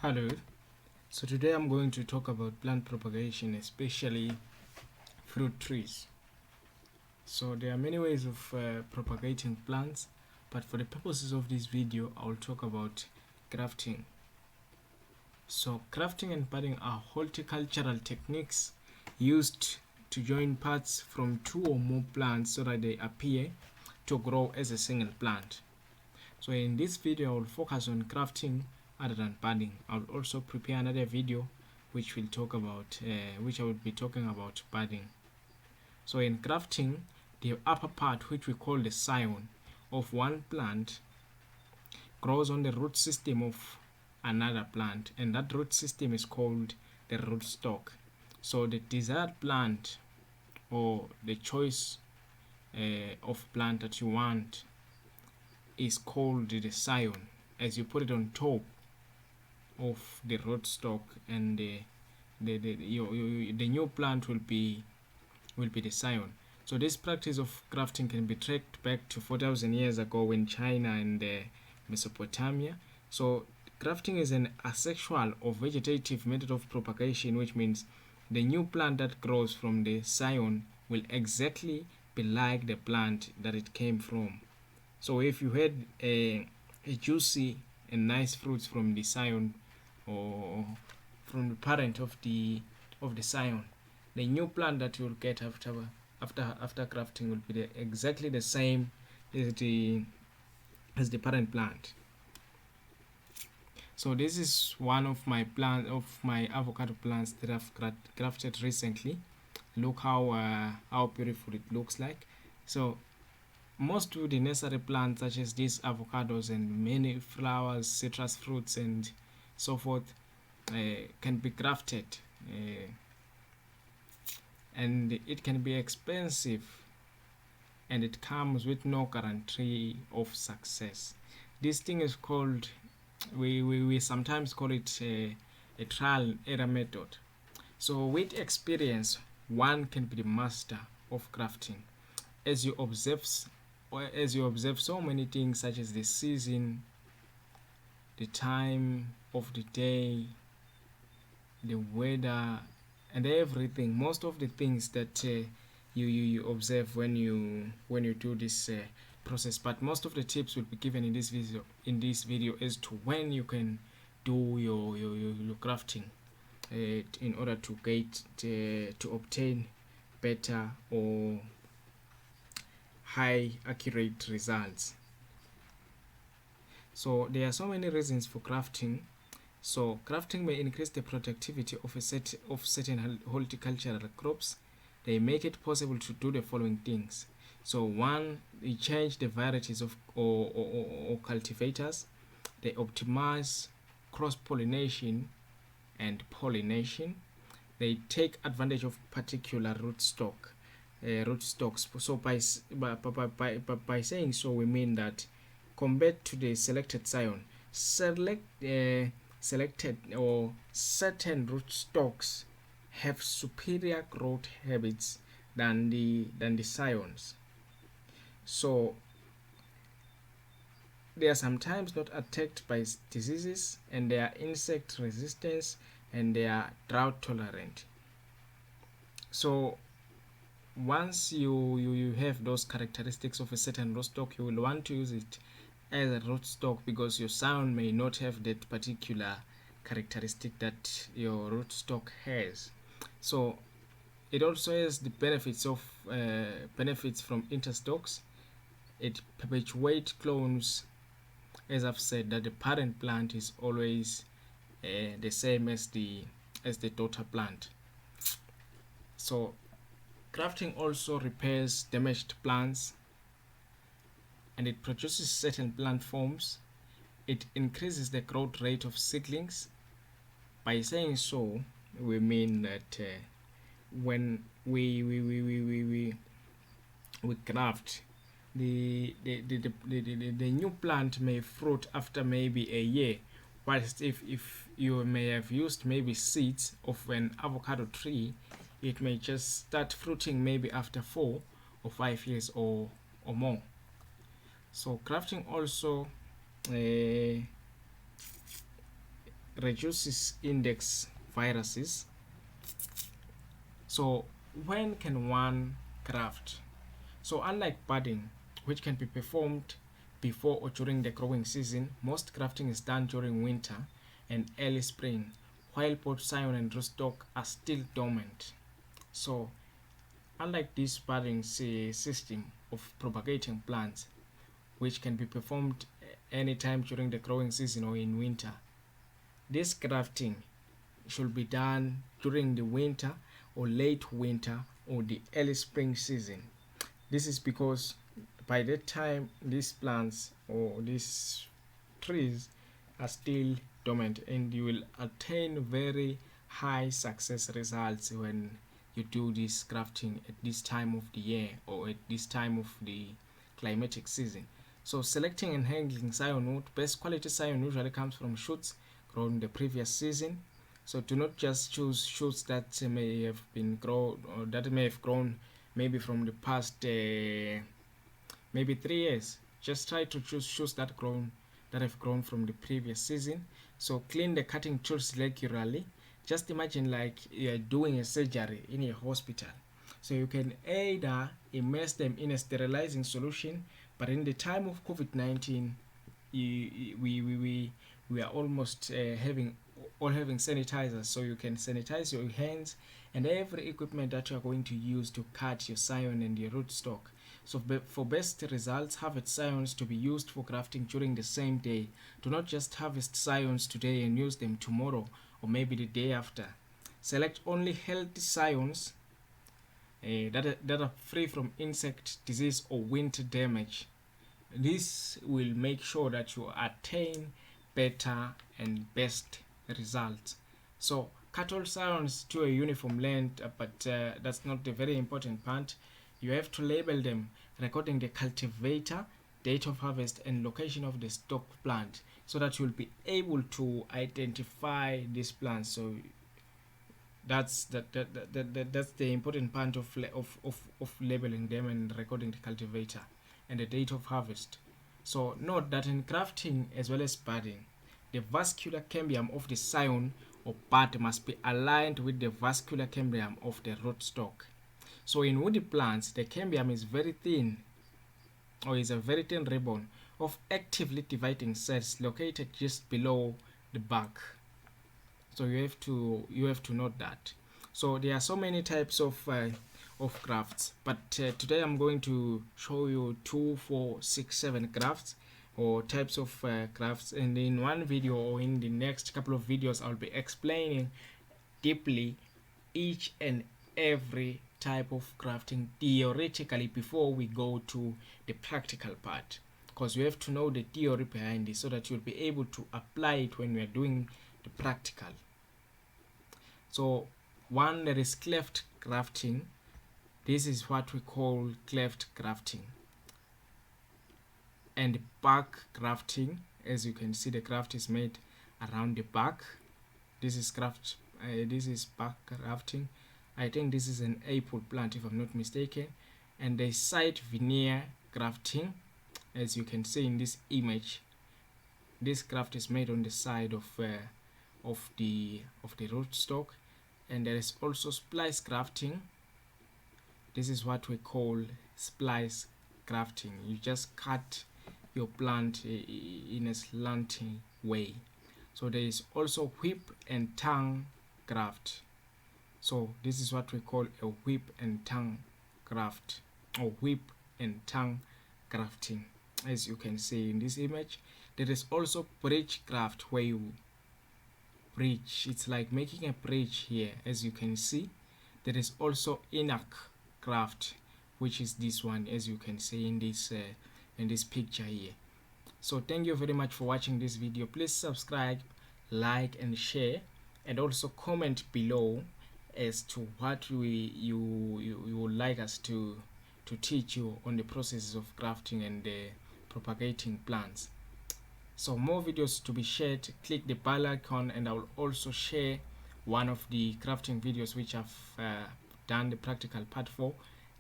Hello, so today I'm going to talk about plant propagation, especially fruit trees. So there are many ways of propagating plants, but for the purposes of this video, I will talk about grafting. So grafting and budding are horticultural techniques used to join parts from two or more plants so that they appear to grow as a single plant. So in this video, I will focus on grafting other than budding. I will also prepare another video which will talk about which I will be talking about budding. So in grafting, the upper part, which we call the scion of one plant, grows on the root system of another plant, and that root system is called the rootstock. So the desired plant or the choice of plant that you want is called the scion, as you put it on top of the rootstock, and the new plant will be the scion. So this practice of grafting can be tracked back to 4,000 years ago when China and Mesopotamia. So grafting is an asexual or vegetative method of propagation, which means the new plant that grows from the scion will exactly be like the plant that it came from. So if you had a juicy and nice fruits from the scion or from the parent of the scion, the new plant that you'll get after grafting will be exactly the same as the parent plant. So this is one of my avocado plants that I've grafted recently. Look how beautiful it looks like. So most of the nursery plants such as these avocados and many flowers, citrus fruits and so forth can be grafted, and it can be expensive, and it comes with no guarantee of success. This thing is called, we sometimes call it a trial error method. So with experience, one can be the master of grafting as you observe so many things such as the season, the time of the day, the weather, and everything. Most of the things that you observe when you do this process. But most of the tips will be given in this video as to when you can do your grafting in order to get to obtain better or high accurate results. So there are so many reasons for grafting. So grafting may increase the productivity of certain horticultural crops. They make it possible to do the following things. So one, they change the varieties of or cultivators. They optimize cross-pollination and pollination. They take advantage of particular rootstocks. So by saying so, we mean that compared to the selected scion, selected or certain rootstocks have superior growth habits than the scions. So they are sometimes not attacked by diseases, and they are insect resistance, and they are drought tolerant. So once you have those characteristics of a certain rootstock, you will want to use it as a rootstock because your scion may not have that particular characteristic that your rootstock has. So it also has the benefits from interstocks. It perpetuates clones, as I've said, that the parent plant is always the same as the daughter plant. So grafting also repairs damaged plants, and it produces certain plant forms. It increases the growth rate of seedlings. By saying so, we mean that when we graft, the new plant may fruit after maybe a year, whilst if you may have used maybe seeds of an avocado tree, it may just start fruiting maybe after 4 or 5 years or more. So grafting also reduces index viruses. So when can one graft? So unlike budding, which can be performed before or during the growing season, most grafting is done during winter and early spring, while both scion and rootstock are still dormant. So unlike this budding system of propagating plants, which can be performed anytime during the growing season or in winter, this grafting should be done during the winter or late winter or the early spring season. This is because by that time these plants or these trees are still dormant, and you will attain very high success results when you do this grafting at this time of the year or at this time of the climatic season. So selecting and handling scion wood, best quality scion usually comes from shoots grown the previous season. So do not just choose shoots that may have been grown or that may have grown maybe from the past maybe 3 years. Just try to choose shoots that have grown from the previous season. So clean the cutting tools regularly. Just imagine like you're doing a surgery in a hospital. So you can either immerse them in a sterilizing solution, but in the time of COVID-19, we are almost having sanitizers, so you can sanitize your hands and every equipment that you are going to use to cut your scion and your rootstock. So for best results, harvest scions to be used for grafting during the same day. Do not just harvest scions today and use them tomorrow or maybe the day after. Select only healthy scions that are free from insect disease or winter damage. This will make sure that you attain better and best results. So cut all scions to a uniform length, but that's not the very important part. You have to label them, recording the cultivator, date of harvest, and location of the stock plant, so that you'll be able to identify these plants. So that's that's the important part of labeling them and recording the cultivator and the date of harvest. So note that in grafting as well as budding, the vascular cambium of the scion or bud must be aligned with the vascular cambium of the rootstock. So in woody plants, the cambium is very thin, or is a very thin ribbon of actively dividing cells located just below the bark. So you have to note that. So there are so many types of grafts, but today I'm going to show you 2, 4, 6, 7 grafts or types of grafts, and in one video or in the next couple of videos I'll be explaining deeply each and every type of grafting theoretically before we go to the practical part, because you have to know the theory behind it so that you'll be able to apply it when we are doing the practical. So one, there is cleft grafting. This is what we call cleft grafting. And bark grafting, as you can see, the graft is made around the bark. This is bark grafting. I think this is an apple plant if I'm not mistaken. And the side veneer grafting, as you can see in this image, this graft is made on the side of the rootstock. And there is also splice grafting. This is what we call splice grafting. You just cut your plant in a slanting way. So there is also whip and tongue graft. So this is what we call a whip and tongue graft, or whip and tongue grafting, as you can see in this image. There is also bridge graft, where you bridge, it's like making a bridge here, as you can see. There is also enoch graft, which is this one, as you can see in this picture here. So thank you very much for watching this video. Please subscribe, like and share, and also comment below as to what you would like us to teach you on the processes of grafting and propagating plants. So more videos to be shared. Click the bell icon, and I will also share one of the crafting videos which I've done the practical part for.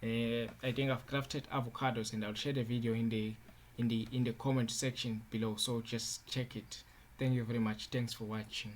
I think I've crafted avocados, and I'll share the video in the comment section below, so just check it. Thank you very much. Thanks for watching.